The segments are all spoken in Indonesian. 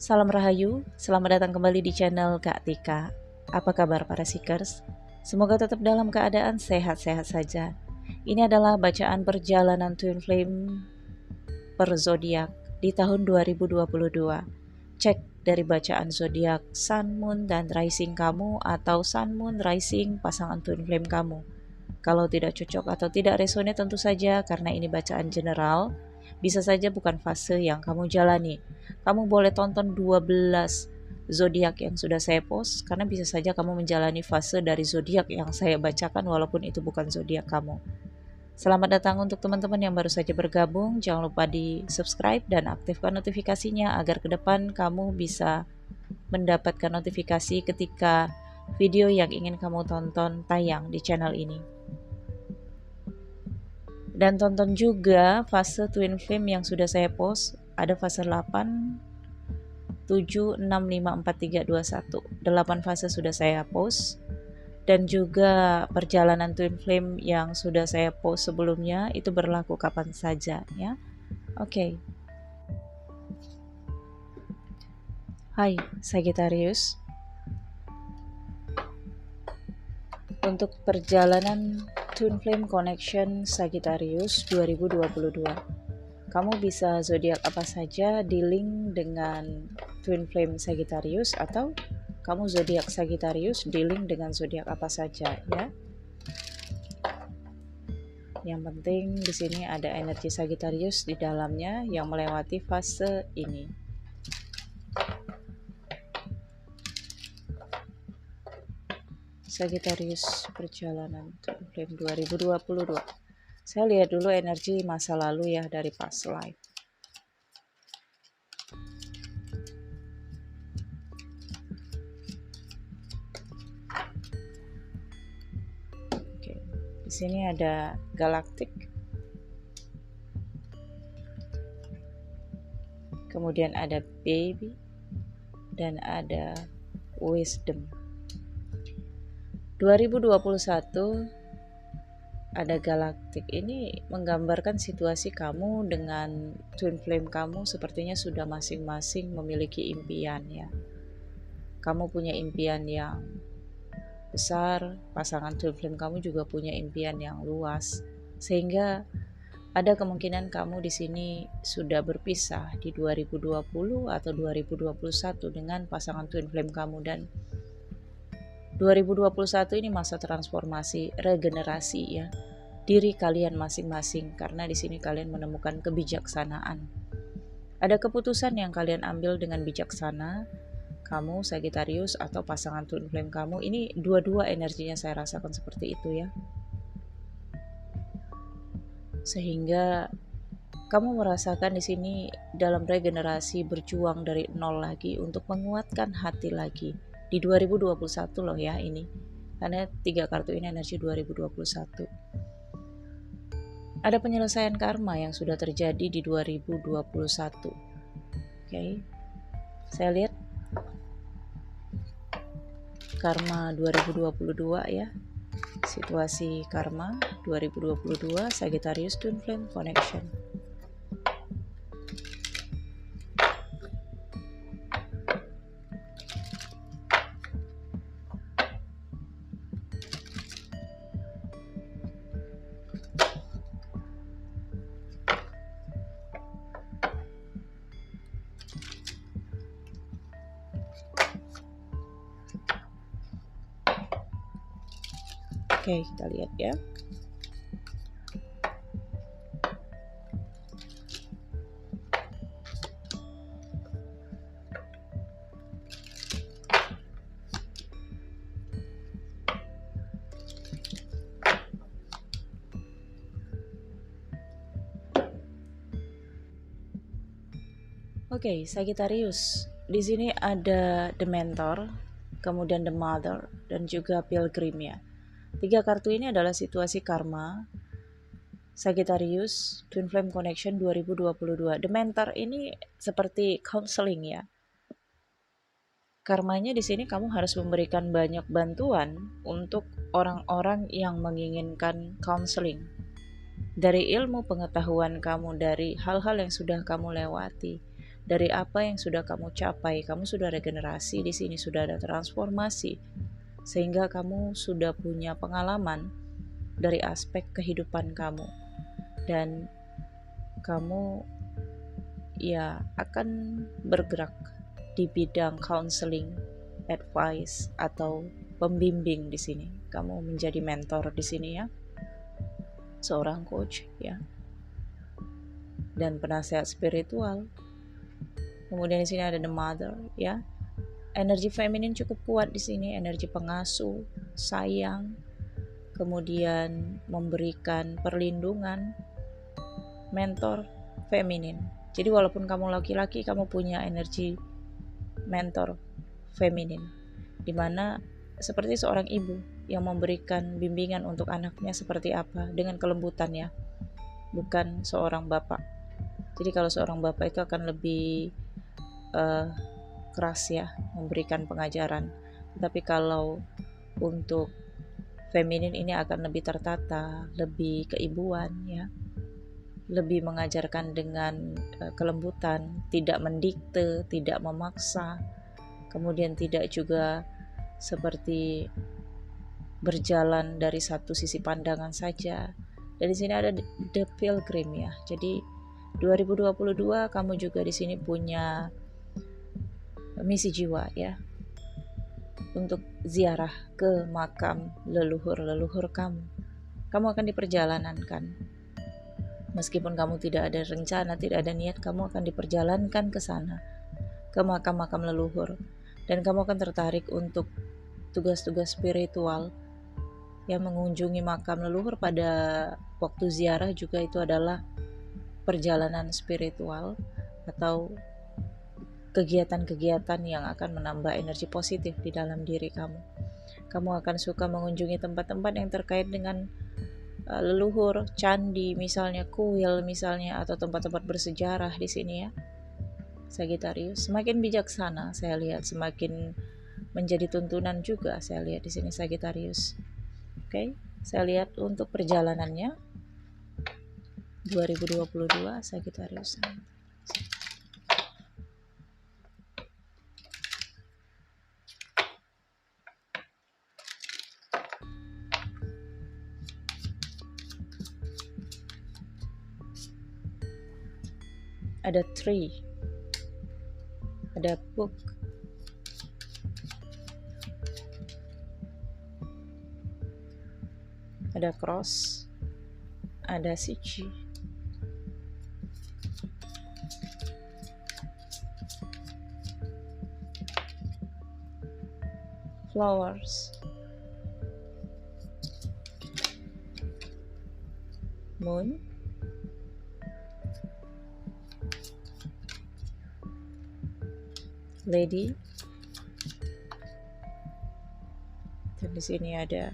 Salam Rahayu, selamat datang kembali di channel Kak Tika. Apa kabar para seekers? Semoga tetap dalam keadaan sehat-sehat saja. Ini adalah bacaan perjalanan Twin Flame per zodiak di tahun 2022. Cek dari bacaan zodiak Sun, Moon, dan Rising kamu atau Sun, Moon, Rising pasangan Twin Flame kamu. Kalau tidak cocok atau tidak resonate tentu saja karena ini bacaan general, bisa saja bukan fase yang kamu jalani. Kamu boleh tonton 12 zodiak yang sudah saya post karena bisa saja kamu menjalani fase dari zodiak yang saya bacakan walaupun itu bukan zodiak kamu. Selamat datang untuk teman-teman yang baru saja bergabung. Jangan lupa di subscribe dan aktifkan notifikasinya agar ke depan kamu bisa mendapatkan notifikasi ketika video yang ingin kamu tonton tayang di channel ini. Dan tonton juga fase Twin Flame yang sudah saya post. Ada fase 8, 7, 6, 5, 4, 3, 2, 1. 8 fase sudah saya post. Dan juga perjalanan Twin Flame yang sudah saya post sebelumnya itu berlaku kapan saja ya. Oke. Hai Sagittarius. Untuk perjalanan Twin Flame Connection Sagittarius 2022. Kamu bisa zodiak apa saja di link dengan Twin Flame Sagittarius atau kamu zodiak Sagittarius di link dengan zodiak apa saja ya. Yang penting di sini ada energi Sagittarius di dalamnya yang melewati fase ini. Sagittarius perjalanan Twin Flame 2022. Saya lihat dulu energi masa lalu ya dari past life. Oke, di sini ada Galactic. Kemudian ada Baby dan ada Wisdom. 2021 ada Galactic. Ini menggambarkan situasi kamu dengan Twin Flame kamu sepertinya sudah masing-masing memiliki impian ya. Kamu punya impian yang besar, pasangan Twin Flame kamu juga punya impian yang luas. Sehingga ada kemungkinan kamu di sini sudah berpisah di 2020 atau 2021 dengan pasangan Twin Flame kamu, dan 2021 ini masa transformasi, regenerasi ya diri kalian masing-masing karena di sini kalian menemukan kebijaksanaan. Ada keputusan yang kalian ambil dengan bijaksana. Kamu Sagittarius atau pasangan Twin Flame kamu ini dua-dua energinya saya rasakan seperti itu ya. Sehingga kamu merasakan di sini dalam regenerasi berjuang dari nol lagi untuk menguatkan hati lagi. Di 2021 loh ya ini. Karena 3 kartu ini energi 2021. Ada penyelesaian karma yang sudah terjadi di 2021. Oke. Saya lihat karma 2022 ya. Situasi karma 2022 Sagittarius Twin Flame Connection. Oke, kita lihat ya. Oke, Sagittarius. Di sini ada The Mentor, kemudian The Mother, dan juga Pilgrim ya. 3 kartu ini adalah situasi karma Sagittarius Twin Flame Connection 2022. The Mentor ini seperti counseling ya. Karmanya di sini kamu harus memberikan banyak bantuan untuk orang-orang yang menginginkan counseling. Dari ilmu pengetahuan kamu, dari hal-hal yang sudah kamu lewati, dari apa yang sudah kamu capai. Kamu sudah regenerasi di sini, sudah ada transformasi, sehingga kamu sudah punya pengalaman dari aspek kehidupan kamu, dan kamu ya akan bergerak di bidang counseling, advice, atau pembimbing di sini. Kamu menjadi mentor di sini ya, seorang coach ya, dan penasehat spiritual. Kemudian di sini ada the mother ya. Energi feminin cukup kuat di sini, energi pengasuh, sayang, kemudian memberikan perlindungan, mentor feminin. Jadi walaupun kamu laki-laki, kamu punya energi mentor feminin, dimana seperti seorang ibu yang memberikan bimbingan untuk anaknya seperti apa dengan kelembutan ya, bukan seorang bapak. Jadi kalau seorang bapak itu akan lebih keras ya, memberikan pengajaran. Tapi kalau untuk feminin ini akan lebih tertata, lebih keibuan ya, lebih mengajarkan dengan kelembutan, tidak mendikte, tidak memaksa, kemudian tidak juga seperti berjalan dari satu sisi pandangan saja. Dan di sini ada The Pilgrim ya. Jadi 2022 kamu juga di sini punya misi jiwa ya, untuk ziarah ke makam leluhur-leluhur kamu. Kamu akan diperjalankan. Meskipun kamu tidak ada rencana, tidak ada niat, kamu akan diperjalankan ke sana, ke makam-makam leluhur. Dan kamu akan tertarik untuk tugas-tugas spiritual yang mengunjungi makam leluhur pada waktu ziarah juga itu adalah perjalanan spiritual atau kegiatan-kegiatan yang akan menambah energi positif di dalam diri kamu. Kamu akan suka mengunjungi tempat-tempat yang terkait dengan leluhur, candi misalnya, kuil misalnya, atau tempat-tempat bersejarah di sini ya. Sagittarius, semakin bijaksana saya lihat, semakin menjadi tuntunan juga saya lihat di sini Sagittarius. Oke, saya lihat untuk perjalanannya 2022 Sagittarius. Ada tree, ada book, ada cross, ada sichi, flowers, moon, lady, dan di sini ada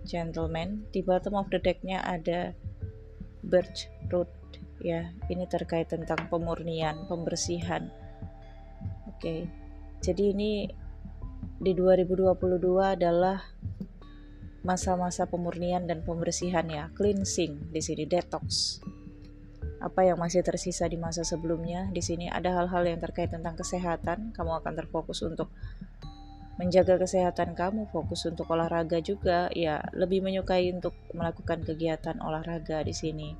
gentleman. Di bottom of the decknya ada birch root ya. Ini terkait tentang pemurnian, pembersihan. Oke, jadi ini di 2022 adalah masa-masa pemurnian dan pembersihan ya, cleansing di sini, detox. Apa yang masih tersisa di masa sebelumnya, di sini ada hal-hal yang terkait tentang kesehatan. Kamu akan terfokus untuk menjaga kesehatan kamu, fokus untuk olahraga juga ya, lebih menyukai untuk melakukan kegiatan olahraga di sini.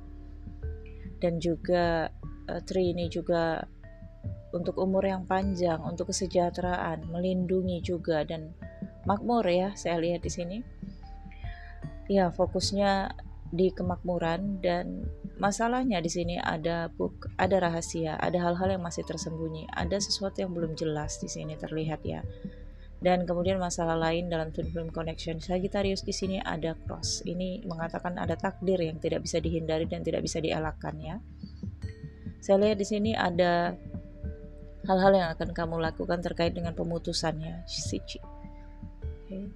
Dan juga tree ini juga untuk umur yang panjang, untuk kesejahteraan, melindungi juga dan makmur ya, saya lihat di sini. Ya, fokusnya di kemakmuran, dan masalahnya di sini ada book, ada rahasia, ada hal-hal yang masih tersembunyi, ada sesuatu yang belum jelas di sini terlihat ya. Dan kemudian masalah lain dalam twin flame connection Sagittarius di sini ada cross. Ini mengatakan ada takdir yang tidak bisa dihindari dan tidak bisa dielakkan ya. Saya lihat di sini ada hal-hal yang akan kamu lakukan terkait dengan pemutusannya, Sichi. Okay.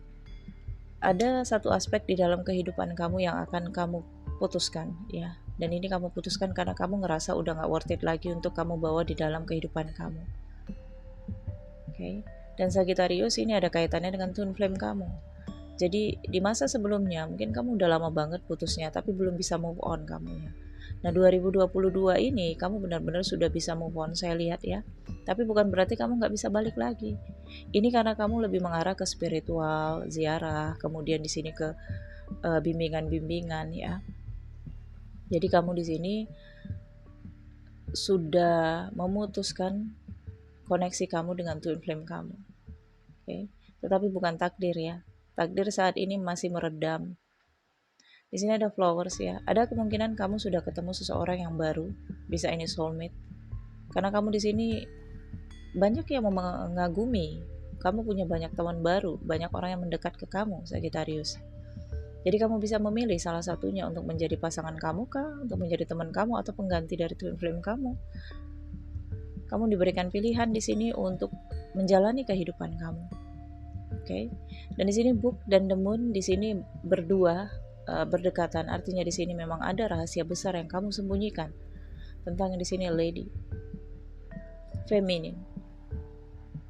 Ada satu aspek di dalam kehidupan kamu yang akan kamu putuskan ya, dan ini kamu putuskan karena kamu ngerasa udah gak worth it lagi untuk kamu bawa di dalam kehidupan kamu. Oke. Dan Sagittarius ini ada kaitannya dengan twin flame kamu. Jadi di masa sebelumnya mungkin kamu udah lama banget putusnya tapi belum bisa move on kamu ya. Nah, 2022 ini kamu benar-benar sudah bisa move on, saya lihat ya. Tapi bukan berarti kamu nggak bisa balik lagi. Ini karena kamu lebih mengarah ke spiritual, ziarah, kemudian di sini ke bimbingan-bimbingan ya. Jadi kamu di sini sudah memutuskan koneksi kamu dengan twin flame kamu. Oke. Tetapi bukan takdir ya. Takdir saat ini masih meredam. Di sini ada flowers ya. Ada kemungkinan kamu sudah ketemu seseorang yang baru, bisa ini soulmate. Karena kamu di sini banyak yang mengagumi. Kamu punya banyak teman baru, banyak orang yang mendekat ke kamu, Sagittarius. Jadi kamu bisa memilih salah satunya untuk menjadi pasangan kamu kah, untuk menjadi teman kamu atau pengganti dari twin flame kamu. Kamu diberikan pilihan di sini untuk menjalani kehidupan kamu. Oke. Dan di sini Book dan The Moon di sini berdua berdekatan. Artinya di sini memang ada rahasia besar yang kamu sembunyikan. Tentang di sini Lady. Feminine.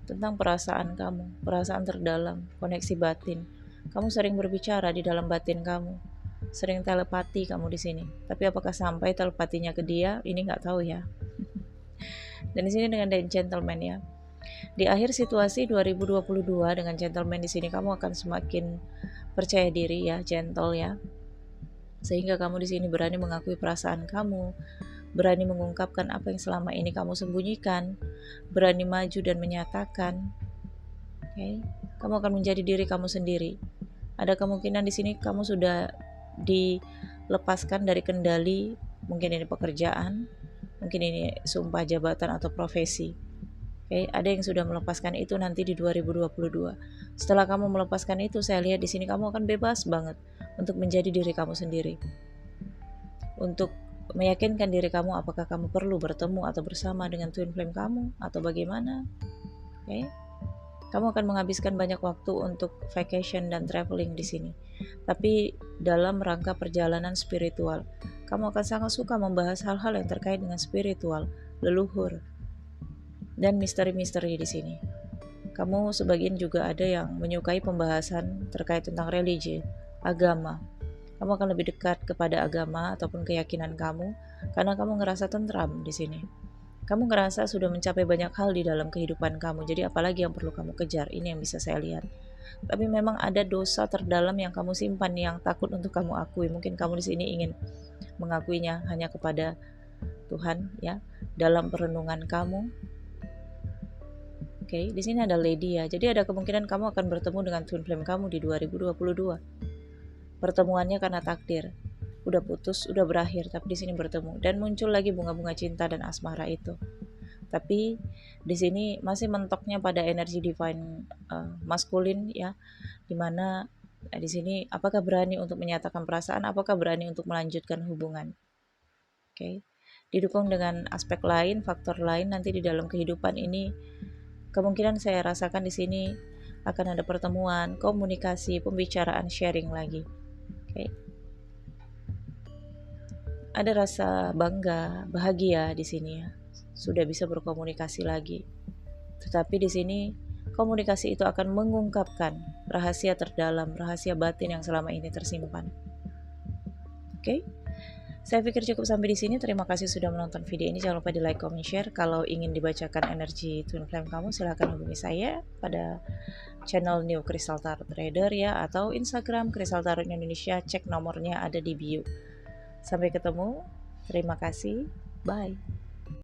Tentang perasaan kamu, perasaan terdalam, koneksi batin. Kamu sering berbicara di dalam batin kamu, sering telepati kamu di sini. Tapi apakah sampai telepatinya ke dia? Ini nggak tahu ya. Dan di sini dengan The Gentleman ya. Di akhir situasi 2022 dengan Gentleman di sini kamu akan semakin percaya diri ya, gentle ya. Sehingga kamu di sini berani mengakui perasaan kamu, berani mengungkapkan apa yang selama ini kamu sembunyikan, berani maju dan menyatakan. Okay? Kamu akan menjadi diri kamu sendiri. Ada kemungkinan di sini kamu sudah dilepaskan dari kendali, mungkin ini pekerjaan, mungkin ini sumpah jabatan atau profesi. Okay? Ada yang sudah melepaskan itu nanti di 2022. Setelah kamu melepaskan itu, saya lihat di sini kamu akan bebas banget untuk menjadi diri kamu sendiri. Untuk meyakinkan diri kamu apakah kamu perlu bertemu atau bersama dengan twin flame kamu atau bagaimana. Okay? Kamu akan menghabiskan banyak waktu untuk vacation dan traveling di sini. Tapi dalam rangka perjalanan spiritual, kamu akan sangat suka membahas hal-hal yang terkait dengan spiritual, leluhur, dan misteri-misteri di sini. Kamu sebagian juga ada yang menyukai pembahasan terkait tentang religi, agama. Kamu akan lebih dekat kepada agama ataupun keyakinan kamu karena kamu ngerasa tentram di sini. Kamu ngerasa sudah mencapai banyak hal di dalam kehidupan kamu, jadi apalagi yang perlu kamu kejar, ini yang bisa saya lihat. Tapi memang ada dosa terdalam yang kamu simpan, yang takut untuk kamu akui. Mungkin kamu di sini ingin mengakuinya hanya kepada Tuhan, ya, dalam perenungan kamu. Oke, di sini ada Lady ya, jadi ada kemungkinan kamu akan bertemu dengan twin flame kamu di 2022. Pertemuannya karena takdir. Udah putus, udah berakhir, tapi di sini bertemu dan muncul lagi bunga-bunga cinta dan asmara itu. Tapi di sini masih mentoknya pada energi divine maskulin ya, dimana di sini apakah berani untuk menyatakan perasaan, apakah berani untuk melanjutkan hubungan. Oke. Didukung dengan aspek lain, faktor lain nanti di dalam kehidupan ini, kemungkinan saya rasakan di sini akan ada pertemuan, komunikasi, pembicaraan, sharing lagi. Oke. Ada rasa bangga, bahagia di sini ya. Sudah bisa berkomunikasi lagi. Tetapi di sini komunikasi itu akan mengungkapkan rahasia terdalam, rahasia batin yang selama ini tersimpan. Oke? Saya pikir cukup sampai di sini. Terima kasih sudah menonton video ini. Jangan lupa di like, comment, share. Kalau ingin dibacakan energi twin flame kamu, silahkan hubungi saya pada channel New Crystal Tarot Trader ya, atau Instagram Crystal Tarot Indonesia. Cek nomornya ada di bio. Sampai ketemu. Terima kasih. Bye.